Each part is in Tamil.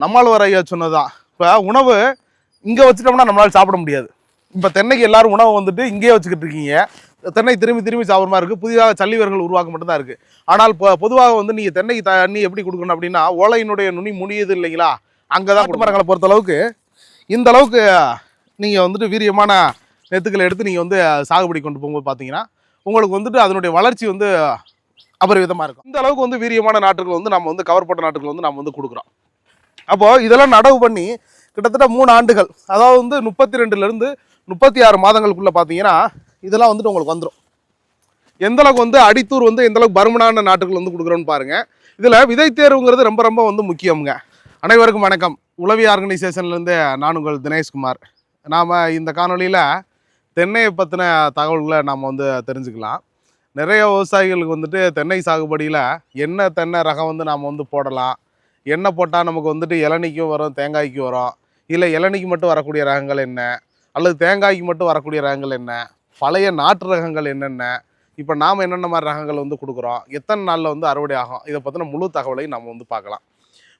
நம்மாழ்வார் ஐயா சொன்னதுதான். இப்போ உணவு இங்கே வச்சுட்டோம்னா நம்மளால சாப்பிட முடியாது. இப்போ தென்னைக்கு எல்லாரும் உணவு வந்துட்டு இங்கேயே வச்சுக்கிட்டு இருக்கீங்க. தென்னை திரும்பி திரும்பி சாப்பிட்ற மாதிரி இருக்குது. புதிதாக சல்லிவர்கள் உருவாக்க மட்டும்தான் இருக்குது. ஆனால் இப்போ பொதுவாக வந்து நீங்கள் தென்னைக்கு தண்ணி எப்படி கொடுக்கணும் அப்படின்னா, ஓலையினுடைய நுனி முடியுது இல்லைங்களா, அங்கே தான் மரங்களை பொறுத்தளவுக்கு இந்த அளவுக்கு நீங்கள் வந்துட்டு வீரியமான நெத்துக்களை எடுத்து நீங்கள் வந்து சாகுபடி கொண்டு போகும்போது பார்த்தீங்கன்னா உங்களுக்கு வந்துட்டு அதனுடைய வளர்ச்சி வந்து அபரிவிதமாக இருக்கும். இந்த அளவுக்கு வந்து வீரியமான நாட்டுகள் வந்து நம்ம வந்து கவர் போட்ட நாட்டுகள் வந்து நம்ம வந்து கொடுக்குறோம். அப்போது இதெல்லாம் நடவு பண்ணி கிட்டத்தட்ட 3 ஆண்டுகள், அதாவது வந்து 32லேருந்து 36 மாதங்களுக்குள்ளே பார்த்தீங்கன்னா இதெல்லாம் வந்துட்டு உங்களுக்கு வந்துடும். எந்தளவுக்கு வந்து அடித்தூர் வந்து எந்தளவுக்கு பருமனான நாட்டுகள் வந்து கொடுக்குறோன்னு பாருங்கள். இதில் விதை தேர்வுங்கிறது ரொம்ப ரொம்ப வந்து முக்கியங்க. அனைவருக்கும் வணக்கம். உளவி ஆர்கனைசேஷன்லேருந்து நான் உங்கள் தினேஷ்குமார். நாம் இந்த காணொலியில் தென்னையை பற்றின தகவல்களை நாம் வந்து தெரிஞ்சுக்கலாம். நிறைய விவசாயிகளுக்கு வந்துட்டு தென்னை சாகுபடியில் என்ன தென்னை ரகம் வந்து நாம் வந்து போடலாம், என்ன போட்டால் நமக்கு வந்துட்டு இளநிக்கும் வரும் தேங்காய்க்கும் வரும், இல்லை இளநிக்கு மட்டும் வரக்கூடிய ரகங்கள் என்ன, அல்லது தேங்காய்க்கு மட்டும் வரக்கூடிய ரகங்கள் என்ன, பழைய நாட்டு ரகங்கள் என்னென்ன, இப்போ நாம் என்னென்ன மாதிரி ரகங்கள் வந்து கொடுக்குறோம், எத்தனை நாளில் வந்து அறுவடை ஆகும், இதை பற்றின முழு தகவலையும் நம்ம வந்து பார்க்கலாம்.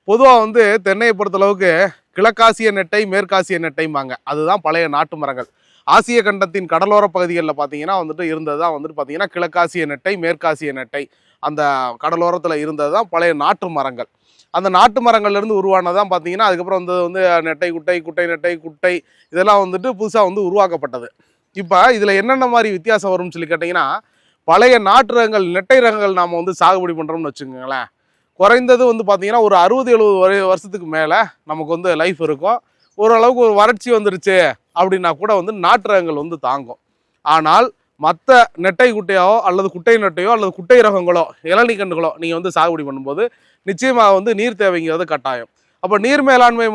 பொதுவாக வந்து தென்னையை பொறுத்தளவுக்கு கிழக்காசிய நெட்டை மேற்காசிய நெட்டைம்பாங்க. அதுதான் பழைய நாட்டு மரங்கள். ஆசிய கண்டத்தின் கடலோர பகுதிகளில் பார்த்தீங்கன்னா வந்துட்டு இருந்தது தான் வந்துட்டு பார்த்தீங்கன்னா கிழக்காசிய நெட்டை மேற்காசிய நெட்டை. அந்த கடலோரத்தில் இருந்தது தான் பழைய நாட்டு மரங்கள். அந்த நாட்டு மரங்கள்லேருந்து உருவானதான் பார்த்தீங்கன்னா அதுக்கப்புறம் வந்து நெட்டை குட்டை, குட்டை நெட்டை, குட்டை இதெல்லாம் வந்துட்டு புதுசாக வந்து உருவாக்கப்பட்டது. இப்போ இதில் என்னென்ன மாதிரி வித்தியாசம் வரும்னு சொல்லி கேட்டிங்கன்னா, பழைய நாட்டு ரகங்கள் நெட்டை ரகங்கள் நாம் வந்து சாகுபடி பண்ணுறோம்னு வச்சுக்கோங்களேன், குறைந்தது வந்து பார்த்தீங்கன்னா ஒரு 60-70 வருஷத்துக்கு மேலே நமக்கு வந்து லைஃப் இருக்கும். ஓரளவுக்கு ஒரு வறட்சி வந்துருச்சு அப்படின்னா கூட வந்து நாட்டு ரகங்கள் வந்து தாங்கும். ஆனால் மற்ற நெட்டை குட்டையோ அல்லது குட்டை நெட்டையோ அல்லது குட்டை ரகங்களோ இளநீ கண்டுகளோ நீங்கள் வந்து சாகுபடி பண்ணும்போது நிச்சயமாக வந்து நீர் தேவைங்கிறது கட்டாயம். அப்போ நீர் மேலாண்மை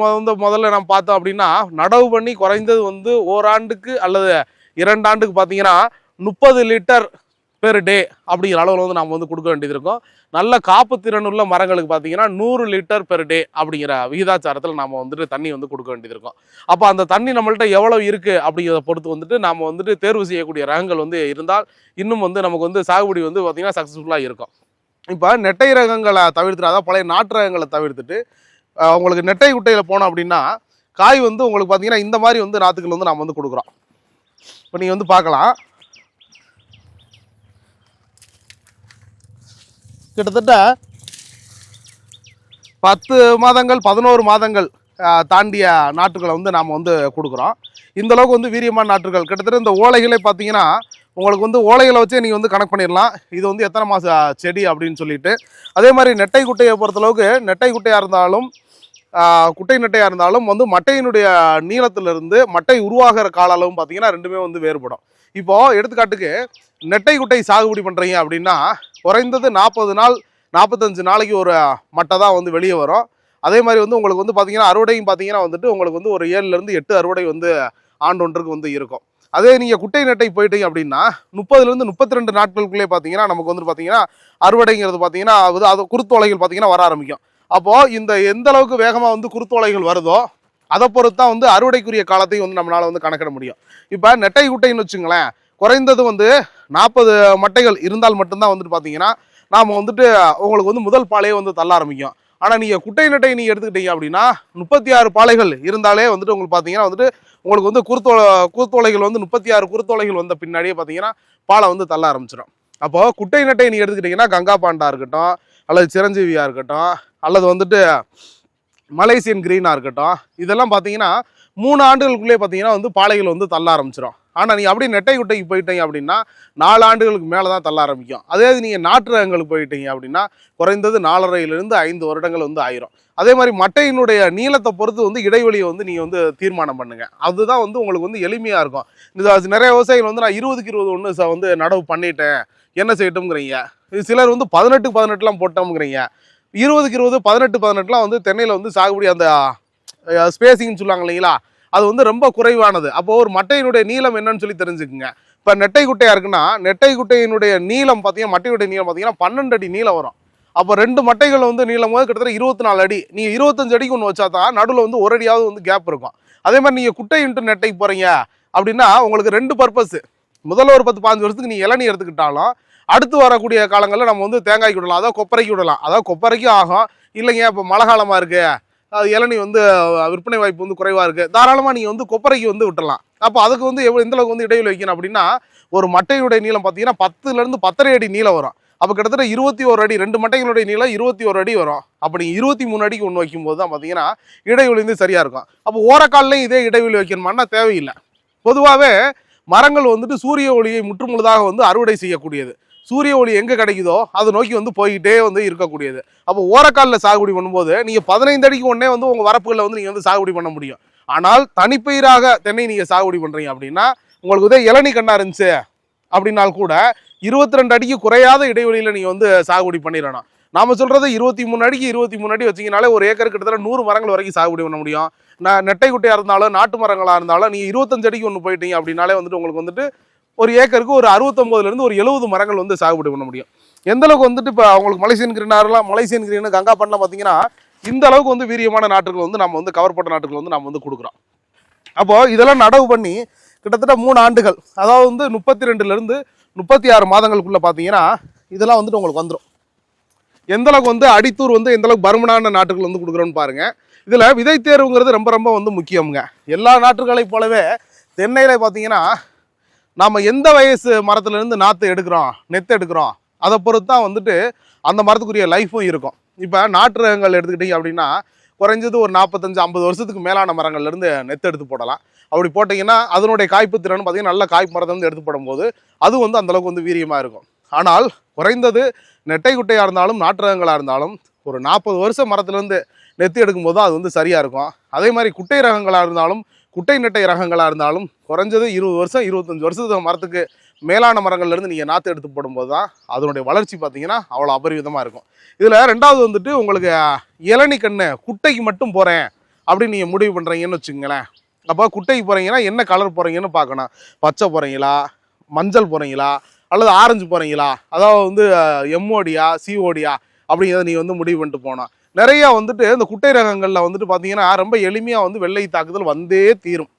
முதல்ல நம்ம பார்த்தோம் அப்படின்னா, நடவு பண்ணி குறைந்தது வந்து ஓராண்டுக்கு அல்லது 2 ஆண்டுக்கு பார்த்தீங்கன்னா 30 லிட்டர் பெர் டே அப்படிங்கிற அளவில் வந்து நம்ம வந்து கொடுக்க வேண்டியது இருக்கும். நல்ல காப்பு திறன் உள்ள மரங்களுக்கு பார்த்தீங்கன்னா 100 லிட்டர் பெர் டே அப்படிங்கிற விகிதாச்சாரத்தில் நம்ம வந்துட்டு தண்ணி வந்து கொடுக்க வேண்டியது இருக்கும். அப்போ அந்த தண்ணி நம்மள்ட்ட எவ்வளோ இருக்குது அப்படிங்கிறத பொறுத்து வந்துட்டு நம்ம வந்துட்டு தேர்வு செய்யக்கூடிய ரகங்கள் வந்து இருந்தால் இன்னும் வந்து நமக்கு வந்து சாகுபடி வந்து பார்த்திங்கன்னா சக்ஸஸ்ஃபுல்லாக இருக்கும். இப்போ நெட்டை ரகங்களை தவிர்த்துட்டு, அதாவது பழைய நாட்டு ரகங்களை தவிர்த்துட்டு உங்களுக்கு நெட்டை குட்டையில் போனோம் அப்படின்னா காய் வந்து உங்களுக்கு பார்த்தீங்கன்னா இந்த மாதிரி வந்து நாற்றுகள் வந்து நம்ம வந்து கொடுக்குறோம். இப்போ நீங்கள் வந்து பார்க்கலாம், கிட்டத்தட்ட 10 மாதங்கள் 11 மாதங்கள் தாண்டிய நாற்றுகளை வந்து நாம் வந்து கொடுக்குறோம். இந்தளவுக்கு வந்து வீரியமான நாற்றுகள் கிட்டத்தட்ட இந்த ஓலைகளே பார்த்தீங்கன்னா உங்களுக்கு வந்து ஓலைகளை வச்சே நீங்கள் வந்து கணக்கு பண்ணிடலாம் இது வந்து எத்தனை மாத செடி அப்படின்னு சொல்லிட்டு. அதே மாதிரி நெட்டை குட்டையை பொறுத்தளவுக்கு நெட்டை குட்டையாக இருந்தாலும் குட்டை நெட்டையாக இருந்தாலும் வந்து மட்டையினுடைய நீளத்திலிருந்து மட்டை உருவாகிற கால அளவும் பார்த்தீங்கன்னா ரெண்டுமே வந்து வேறுபடும். இப்போது எடுத்துக்காட்டுக்கு நெட்டை குட்டை சாகுபடி பண்ணுறீங்க அப்படின்னா குறைந்தது 40 நாள் 45 நாளைக்கு ஒரு மட்டை தான் வந்து வெளியே வரும். அதே மாதிரி வந்து உங்களுக்கு வந்து பார்த்தீங்கன்னா அறுவடையும் பார்த்தீங்கன்னா வந்துட்டு உங்களுக்கு வந்து ஒரு 7லேருந்து 8 அறுவடை வந்து ஆண்டொன்றுக்கு வந்து இருக்கும். அதே நீங்கள் குட்டை நெட்டை போயிட்டீங்க அப்படின்னா 30லேருந்து 32 நாட்களுக்குள்ளே பார்த்தீங்கன்னா நமக்கு வந்து பார்த்தீங்கன்னா அறுவடைங்கிறது பார்த்தீங்கன்னா அது குருத்தோலைகள் பார்த்தீங்கன்னா வர ஆரம்பிக்கும். அப்போது இந்த எந்த அளவுக்கு வேகமாக வந்து குருத்தோலைகள் வருதோ அதை பொறுத்து தான் வந்து அறுவடைக்குரிய காலத்தையும் வந்து நம்மளால் வந்து கணக்கிட முடியும். இப்போ நெட்டை குட்டைன்னு வச்சுங்களேன், குறைந்தது வந்து 40 மட்டைகள் இருந்தால் மட்டும்தான் வந்துட்டு பார்த்தீங்கன்னா நாம் வந்துட்டு உங்களுக்கு வந்து முதல் பாலையே வந்து தள்ள ஆரம்பிக்கும். ஆனால் நீங்கள் குட்டை நெட்டை நீங்கள் எடுத்துக்கிட்டீங்க அப்படின்னா 36 பாலைகள் இருந்தாலே வந்துட்டு உங்களுக்கு பார்த்தீங்கன்னா வந்துட்டு உங்களுக்கு வந்து குருத்தோலைகள் வந்து 36 குருத்தோலைகள் வந்த பின்னாடியே பார்த்தீங்கன்னா பாலை வந்து தள்ள ஆரம்பிச்சிடும். அப்போது குட்டை நெட்டை நீங்கள் எடுத்துக்கிட்டிங்கன்னா கங்கா பாண்டா இருக்கட்டும், அல்லது சிரஞ்சீவியாக இருக்கட்டும், அல்லது வந்துட்டு மலேசியன் கிரீனாக இருக்கட்டும், இதெல்லாம் பார்த்தீங்கன்னா 3 ஆண்டுகளுக்குள்ளே பார்த்தீங்கன்னா வந்து பாலைகள் வந்து தள்ள ஆரம்பிச்சிடும். ஆனால் நீங்கள் அப்படி நெட்டை குட்டைக்கு போயிட்டீங்க அப்படின்னா 4 ஆண்டுகளுக்கு மேலே தான் தள்ள ஆரம்பிக்கும். அதே நீங்கள் நாட்டு ரகங்களுக்கு போயிட்டீங்க அப்படின்னா குறைந்தது 4.5லேருந்து 5 வருடங்கள் வந்து ஆயிரும். அதே மாதிரி மட்டையினுடைய நீளத்தை பொறுத்து வந்து இடைவெளியை வந்து நீங்கள் வந்து தீர்மானம் பண்ணுங்கள். அதுதான் வந்து உங்களுக்கு வந்து எளிமையாக இருக்கும். இது நிறைய விவசாயிகள் வந்து நான் 20க்கு 21 வந்து நடவு பண்ணிட்டேன் என்ன செய்யட்டும்ங்கிறீங்க. சிலர் வந்து 18க்கு 18லாம் போட்டோம்ங்கிறீங்க. 20க்கு 20 18க்கு 18லாம் வந்து தென்னையில் வந்து சாகுபடி அந்த ஸ்பேசிங்னு சொல்லுவாங்க இல்லைங்களா, அது வந்து ரொம்ப குறைவானது. அப்போது ஒரு மட்டையினுடைய நீளம் என்னன்னு சொல்லி தெரிஞ்சுக்குங்க. இப்போ நெட்டை குட்டையாக இருக்குன்னா நெட்டை குட்டையினுடைய நீளம் பார்த்தீங்கன்னா மட்டையுடைய நீளம் பார்த்தீங்கன்னா 12 அடி நீளம் வரும். அப்போ 2 மட்டைகள் வந்து நீளம் போது கிட்டத்தட்ட 24 அடி. நீங்கள் 25 அடிக்கு ஒன்று வச்சா தான் நடுவில் வந்து ஒரு அடியாவது வந்து கேப் இருக்கும். அதே மாதிரி நீங்கள் குட்டை இன்ட்டு நெட்டைக்கு போகிறீங்க அப்படின்னா உங்களுக்கு 2 பர்பஸ். முதல்ல ஒரு 10-15 வருஷத்துக்கு நீங்கள் இளநீ எடுத்துக்கிட்டாலும் அடுத்து வரக்கூடிய காலங்களில் நம்ம வந்து தேங்காய்க்கு விடலாம், அதாவது கொப்பரைக்கு விடலாம். அதாவது கொப்பரைக்கும் ஆகும் இல்லைங்க. இப்போ மழை காலமாக இருக்குது இளநீ வந்து விற்பனை வாய்ப்பு வந்து குறைவாக இருக்குது, தாராளமாக நீங்கள் வந்து கொப்பரைக்கு வந்து விட்டுடலாம். அப்போ அதுக்கு வந்து எந்த அளவுக்கு வந்து இடைவெளி வைக்கணும் அப்படின்னா, ஒரு மட்டையுடைய நீளம் பார்த்தீங்கன்னா 10லேருந்து 10.5 அடி நீளம் வரும். அப்போ கிட்டத்தட்ட 21 அடி, 2 மட்டைகளுடைய நீளம் 21 அடி வரும். அப்போ நீங்கள் 23 அடிக்கு ஒன்று வைக்கும்போது தான் பார்த்தீங்கன்னா இடைவெளி வந்து சரியாக இருக்கும். அப்போ ஓரக்கால்லையும் இதே இடைவெளி வைக்கணுமான்னா தேவையில்லை. பொதுவாகவே மரங்கள் வந்துட்டு சூரிய ஒளியை முற்றுமுழுதாக வந்து அறுவடை செய்யக்கூடியது. சூரிய ஒளி எங்கே கிடைக்குதோ அதை நோக்கி வந்து போய்கிட்டே வந்து இருக்கக்கூடியது. அப்போ ஓரக்காலில் சாகுபடி பண்ணும்போது நீங்கள் 15 அடிக்கு ஒன்றே வந்து உங்கள் வரப்புகளில் வந்து நீங்கள் வந்து சாகுபடி பண்ண முடியும். ஆனால் தனிப்பயிராக தென்னை நீங்கள் சாகுபடி பண்ணுறீங்க அப்படின்னா, உங்களுக்கு இதே இளநீ கண்ணா இருந்துச்சு அப்படின்னால் கூட 22 அடிக்கு குறையாத இடைவெளியில் நீங்கள் வந்து சாகுபடி பண்ணிடணும். நாம் சொல்கிறது 23 அடிக்கு 23 அடி வச்சிங்கனாலே ஒரு ஏக்கர் கிட்டத்தட்ட 100 மரங்கள் வரைக்கும் சாகுபடி பண்ண முடியும். நெட்டை குட்டையாக இருந்தாலும் நாட்டு மரங்களாக இருந்தாலும் நீங்கள் 25 அடிக்கு ஒன்று போயிட்டீங்க அப்படின்னாலே வந்துட்டு உங்களுக்கு வந்துட்டு ஒரு ஏக்கருக்கு ஒரு 69லேருந்து ஒரு 70 மரங்கள் வந்து சாகுபடி பண்ண முடியும். எந்த அளவுக்கு வந்துட்டு இப்போ அவங்களுக்கு மலேசியன் கிரீன் கங்கா பண்ணலாம் பார்த்தீங்கன்னா இந்த அளவுக்கு வந்து வீரியமான நாட்டுகள் வந்து நம்ம வந்து கவர் போட்ட நாட்டுகள் வந்து நம்ம வந்து கொடுக்குறோம். அப்போது இதெல்லாம் நடவு பண்ணி கிட்டத்தட்ட 3 ஆண்டுகள், அதாவது வந்து 32லேருந்து 36 மாதங்களுக்குள்ளே பார்த்தீங்கன்னா இதெல்லாம் வந்துட்டு உங்களுக்கு வந்துடும். எந்த அளவுக்கு வந்து அடித்தூர் வந்து எந்த அளவுக்கு பருமனான நாட்டுகள் வந்து கொடுக்குறோன்னு பாருங்கள். இதில் விதை தேர்வுங்கிறது ரொம்ப ரொம்ப வந்து முக்கியங்க. எல்லா நாட்டுகளைப் போலவே தென்னையில் பார்த்தீங்கன்னா நாம் எந்த வயசு மரத்துலேருந்து நாற்று எடுக்கிறோம், நெத்து எடுக்கிறோம், அதை பொறுத்து தான் வந்துட்டு அந்த மரத்துக்குரிய லைஃப்பும் இருக்கும். இப்போ நாட்டு ரகங்கள் எடுத்துக்கிட்டிங்க அப்படின்னா குறைஞ்சது ஒரு 45-50 வருஷத்துக்கு மேலான மரங்கள்லேருந்து நெத்து எடுத்து போடலாம். அப்படி போட்டிங்கன்னா அதனுடைய காய்ப்பு திறன் பார்த்தீங்கன்னா நல்ல காய்ப்பு மரத்தை வந்து எடுத்து போடும்போது அது வந்து அந்தளவுக்கு வந்து வீரியமாக இருக்கும். ஆனால் குறைந்தது நெட்டை குட்டையாக இருந்தாலும் நாட்டு ரகங்களாக இருந்தாலும் ஒரு 40 வருஷம் மரத்துலேருந்து நெத்து எடுக்கும்போது அது வந்து சரியாக இருக்கும். அதே மாதிரி குட்டை ரகங்களாக இருந்தாலும் குட்டை நெட்டை ரகங்களாக இருந்தாலும் குறைஞ்சது 20 வருஷம் 25 வருஷத்துக்கு மரத்துக்கு மேலான மரங்கள்லேருந்து நீங்கள் நாற்று எடுத்து போடும்போது தான் அதனுடைய வளர்ச்சி பார்த்தீங்கன்னா அவ்வளோ அபரிவிதமாக இருக்கும். இதில் ரெண்டாவது வந்துட்டு உங்களுக்கு இளநீ கன்று குட்டைக்கு மட்டும் போகிறேன் அப்படின்னு நீங்கள் முடிவு பண்ணுறீங்கன்னு வச்சுங்களேன். அப்போ குட்டைக்கு போகிறீங்கன்னா என்ன கலர் போகிறீங்கன்னு பார்க்கணும். பச்சை போகிறீங்களா, மஞ்சள் போகிறீங்களா, அல்லது ஆரஞ்சு போகிறீங்களா, அதாவது வந்து எம்ஓடியா சிஓடியா அப்படிங்கிறத நீங்கள் வந்து முடிவு பண்ணிட்டு போனோம். நிறையா வந்துட்டு இந்த குட்டை ரகங்களில் வந்துட்டு பார்த்தீங்கன்னா ரொம்ப எளிமையாக வந்து வெள்ளை தாக்குதல் வந்தே தீரும்,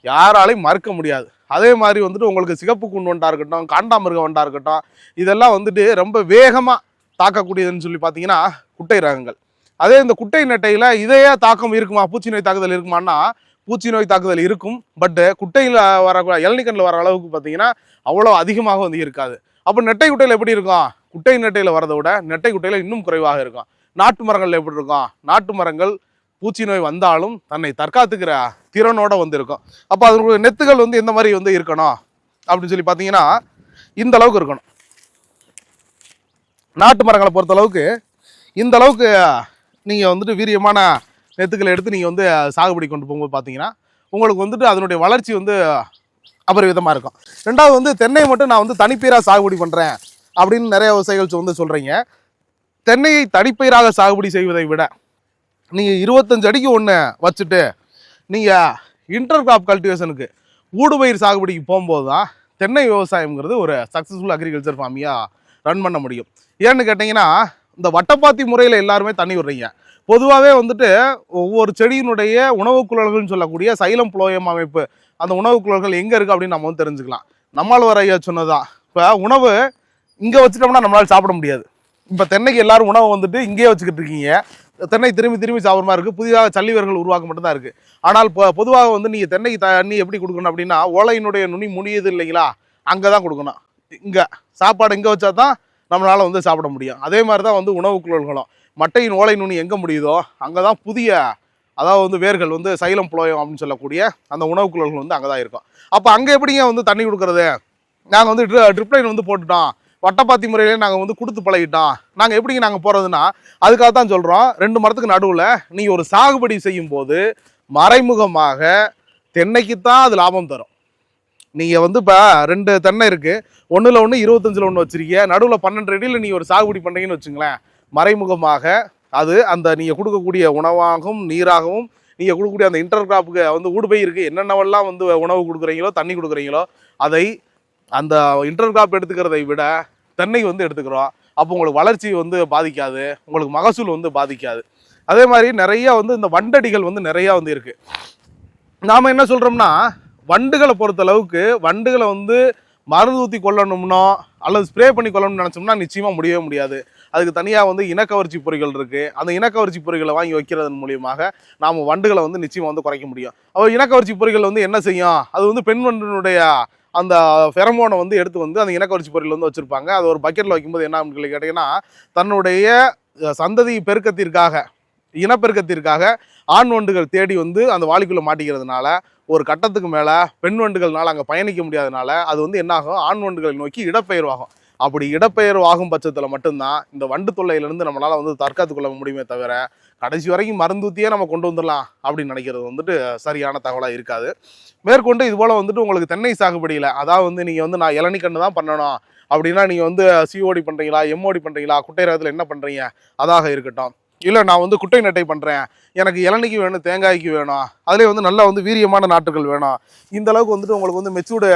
யாராலையும் மறுக்க முடியாது. அதே மாதிரி வந்துட்டு உங்களுக்கு சிகப்பு கூண்டு வண்டாக இருக்கட்டும், காண்டாமிருக வண்டாக இருக்கட்டும், இதெல்லாம் வந்துட்டு ரொம்ப வேகமாக தாக்கக்கூடியதுன்னு சொல்லி பார்த்தீங்கன்னா குட்டை ரகங்கள். அதே இந்த குட்டை நெட்டையில் இதையே தாக்கம் இருக்குமா, பூச்சி நோய் தாக்குதல் இருக்குமான்னா பூச்சி நோய் தாக்குதல் இருக்கும். பட்டு குட்டையில் வர இளநிக்கண்ணில் வர அளவுக்கு பார்த்தீங்கன்னா அவ்வளோ அதிகமாக வந்து இருக்காது. அப்போ நெட்டை குட்டையில் எப்படி இருக்கும், குட்டை நெட்டையில் வரதை விட நெட்டை குட்டையில் இன்னும் குறைவாக இருக்கும். நாட்டு மரங்கள் எப்படி இருக்கும், நாட்டு மரங்கள் பூச்சி நோய் வந்தாலும் தன்னை தற்காத்துக்கிற திறனோடு வந்து இருக்கும். அப்போ அதனுடைய நெத்துகள் வந்து எந்த மாதிரி வந்து இருக்கணும் அப்படின்னு சொல்லி பார்த்தீங்கன்னா இந்த அளவுக்கு இருக்கணும். நாட்டு மரங்களை பொறுத்தளவுக்கு இந்த அளவுக்கு நீங்கள் வந்துட்டு வீரியமான நெத்துக்களை எடுத்து நீங்கள் வந்து சாகுபடி கொண்டு போகும்போது பார்த்தீங்கன்னா உங்களுக்கு வந்துட்டு அதனுடைய வளர்ச்சி வந்து அபரிவிதமாக இருக்கும். ரெண்டாவது வந்து தென்னை மட்டும் நான் வந்து தனிப்பயிராக சாகுபடி பண்ணுறேன் அப்படின்னு நிறைய விவசாயிகள் வந்து சொல்கிறீங்க. தென்னையை தனிப்பயிராக சாகுபடி செய்வதை விட நீங்கள் 25 அடிக்கு ஒன்று வச்சுட்டு நீங்கள் இன்டர் கிராப் கல்டிவேஷனுக்கு ஊடுபயிர் சாகுபடிக்கு போகும்போது தான் தென்னை விவசாயம்ங்கிறது ஒரு சக்ஸஸ்ஃபுல் அக்ரிகல்ச்சர் ஃபார்மியாக ரன் பண்ண முடியும். ஏன்னு கேட்டிங்கன்னா இந்த வட்டப்பாத்தி முறையில் எல்லாருமே தண்ணி விடுறீங்க. பொதுவாகவே வந்துட்டு ஒவ்வொரு செடியினுடைய உணவுக் குழல்கள்னு சொல்லக்கூடிய சைலம் புளோயம் அமைப்பு, அந்த உணவுக் குழல்கள் எங்கே இருக்குது அப்படின்னு நம்ம வந்து தெரிஞ்சுக்கலாம். நம்மால் வர ஐயா சொன்னதான், இப்போ உணவு இங்கே வச்சுட்டோம்னா நம்மளால் சாப்பிட முடியாது. இப்போ தென்னைக்கு எல்லாரும் உணவை வந்துட்டு இங்கேயே வச்சுக்கிட்டு இருக்கீங்க. தென்னை திரும்பி திரும்பி சாப்பிட்ற மாதிரி இருக்குது. புதிதாக சல்லிவர்கள் உருவாக்க மட்டும்தான் இருக்குது. ஆனால் பொதுவாக வந்து நீங்கள் தென்னைக்கு தண்ணி எப்படி கொடுக்கணும் அப்படின்னா ஓலையினுடைய நுனி முடியுது இல்லைங்களா, அங்கே தான் கொடுக்கணும். இங்கே சாப்பாடு இங்கே வச்சா தான் நம்மளால் வந்து சாப்பிட முடியும். அதே மாதிரி தான் வந்து உணவுக் குழல்களும் மட்டையின் ஓலை நுனி எங்கே முடியுதோ அங்கே தான் புதிய அதாவது வந்து வேர்கள் வந்து சைலம் புளோயம் அப்படின்னு சொல்லக்கூடிய அந்த உணவுக் குழல்கள் வந்து அங்கே தான் இருக்கும். அப்போ அங்கே எப்படிங்க வந்து தண்ணி கொடுக்குறது, நாங்கள் வந்து ட்ரிப்லைன் வந்து போட்டுட்டோம், வட்டப்பாத்தி முறையிலே நாங்கள் வந்து கொடுத்து பழகிட்டோம், நாங்கள் எப்படிங்க நாங்கள் போகிறதுனா அதுக்காக தான் சொல்கிறோம். 2 மரத்துக்கு நடுவில் நீங்கள் ஒரு சாகுபடி செய்யும் போது மறைமுகமாக தென்னைக்கு தான் அது லாபம் தரும். நீங்கள் வந்து இப்போ 2 தென்னை இருக்குது, ஒன்றில் ஒன்று 25ல் ஒன்று வச்சுருக்கீங்க, நடுவில் 12 அடியில் நீங்கள் ஒரு சாகுபடி பண்ணுறீங்கன்னு வச்சுங்களேன், மறைமுகமாக அது அந்த நீங்கள் கொடுக்கக்கூடிய உணவாகவும் நீராகவும் நீங்கள் கொடுக்கக்கூடிய அந்த இன்டர் கிராப்புக்கு வந்து ஊடுபயிருக்கு என்னென்னவெல்லாம் வந்து உணவு கொடுக்குறீங்களோ தண்ணி கொடுக்குறீங்களோ அதை அந்த இன்டர் கிராப் எடுத்துக்கிறதை விட தென்னை வந்து எடுத்துக்கிறோம். அப்போ உங்களுக்கு வளர்ச்சி வந்து பாதிக்காது, உங்களுக்கு மகசூல் வந்து பாதிக்காது. அதே மாதிரி நிறையா வந்து இந்த வண்டடிகள் வந்து நிறையா வந்து இருக்குது. நாம் என்ன சொல்கிறோம்னா வண்டுகளை பொறுத்தளவுக்கு வண்டுகளை வந்து மருந்து ஊற்றி கொல்லணும்னோ அல்லது ஸ்ப்ரே பண்ணி கொல்லணும்னு நினச்சோம்னா நிச்சயமாக முடியவே முடியாது. அதுக்கு தனியாக வந்து இனக்கவர்ச்சி பொறிகள் இருக்குது. அந்த இனக்கவர்ச்சி பொறிகளை வாங்கி வைக்கிறதன் மூலியமாக நாம் வண்டுகளை வந்து நிச்சயமாக வந்து குறைக்க முடியும். அப்போ இனக்கவர்ச்சி பொறிகள் வந்து என்ன செய்யும், அது வந்து பெண் வண்டினுடைய அந்த ஃபெரமோனை வந்து எடுத்து வந்து அந்த இனக்கவர்ச்சி பொறிகள் வந்து வச்சுருப்பாங்க. அது ஒரு பக்கெட்டில் வைக்கும்போது என்ன ஆகும்னு கேட்டிங்கன்னா, தன்னுடைய சந்ததி பெருக்கத்திற்காக இனப்பெருக்கத்திற்காக ஆண் வண்டுகள் தேடி வந்து அந்த வாளிக்குள்ளே மாட்டிக்கிறதுனால ஒரு கட்டத்துக்கு மேலே பெண் வண்டுகள்னால அங்கே பயணிக்க முடியாதனால அது வந்து என்னாகும், ஆண் வண்டுகளை நோக்கி இடப்பெயர்வாகும். அப்படி இடப்பெயர்வாகும் பட்சத்தில் மட்டும்தான் இந்த வண்டு தொல்லையிலேருந்து நம்மளால் வந்து தற்காத்து கொள்ள முடியுமே தவிர கடைசி வரைக்கும் மருந்தூத்தியே நம்ம கொண்டு வந்துடலாம் அப்படின்னு நினைக்கிறது வந்துட்டு சரியான தகவலாக இருக்காது. மேற்கொண்டு இது போல் வந்துட்டு உங்களுக்கு தென்னை சாகுபடியில் அதாவது வந்து நீங்கள் வந்து நான் இளநீ கன்று தான் பண்ணணும் அப்படின்னா நீங்கள் வந்து சிஓடி பண்ணுறீங்களா, எம்ஓடி பண்ணுறீங்களா, குட்டை ரகத்தில் என்ன பண்ணுறீங்க அதாக இருக்கட்டும். இல்லை நான் வந்து குட்டை நெட்டை பண்ணுறேன், எனக்கு இளநிக்கு வேணும், தேங்காய்க்கு வேணும், அதுலேயே வந்து நல்லா வந்து வீரியமான நாற்றுகள் வேணும், இந்த அளவுக்கு வந்துட்டு உங்களுக்கு வந்து மெச்சூர்டு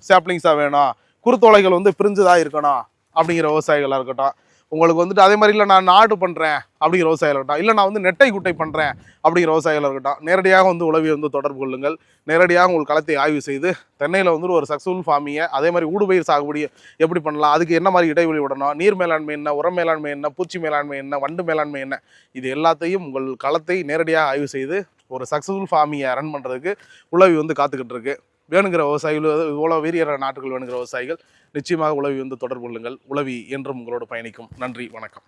சாப்ளிங்ஸாக வேணும், குருத்தோலைகள் வந்து பிரிஞ்சுதாக இருக்கணும் அப்படிங்கிற விவசாயிகளாக இருக்கட்டும். உங்களுக்கு வந்துட்டு அதே மாதிரி இல்லை நான் நாடு பண்ணுறேன் அப்படிங்கிற விவசாயிகள் இருக்கட்டும், இல்லை நான் வந்து நெட்டை குட்டை பண்ணுறேன் அப்படிங்கிற விவசாயிகள் இருக்கட்டும், நேரடியாக வந்து உளவி வந்து தொடர்பு கொள்ளுங்கள். நேரடியாக உங்கள் களத்தை ஆய்வு செய்து தென்னையில் வந்துட்டு ஒரு சக்ஸஸ்ஃபுல் ஃபார்மிங்கை அதே மாதிரி ஊடுபயிர் சாகுபடி எப்படி பண்ணலாம், அதுக்கு என்ன மாதிரி இடைவெளி விடணும், நீர் மேலாண்மை என்ன, உரம் மேலாண்மை என்ன, பூச்சி மேலாண்மை என்ன, வண்டு மேலாண்மை என்ன, இது எல்லாத்தையும் உங்கள் களத்தை நேரடியாக ஆய்வு செய்து ஒரு சக்ஸஸ்ஃபுல் ஃபார்மிங்கை ரன் பண்ணுறதுக்கு உளவி வந்து காத்துக்கிட்டு இருக்கு. வேணுங்கிற விவசாயிகள், இவ்வளோ வீரியற நாட்டுகள் வேணுங்கிற விவசாயிகள் நிச்சயமாக உளவி வந்து தொடர்பு கொள்ளுங்கள். உளவி என்றும் உங்களோடு பயணிக்கும். நன்றி, வணக்கம்.